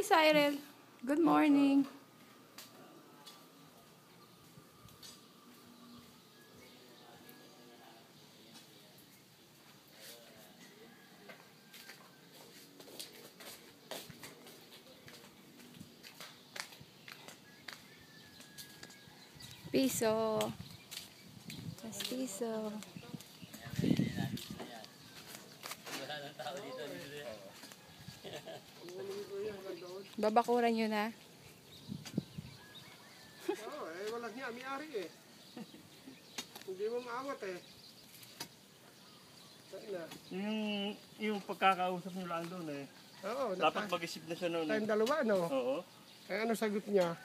Hi, Cyril. Good morning. Piso. Piso. Babakuran nyo na. Oo, wala niya, may-ari eh. Hindi mo maawat eh. Yung pagkakausap nyo lang doon eh. Oo, Dapat mag-isip na siya noon. tayong dalawa, no? Oo. Eh, ano sagot niya?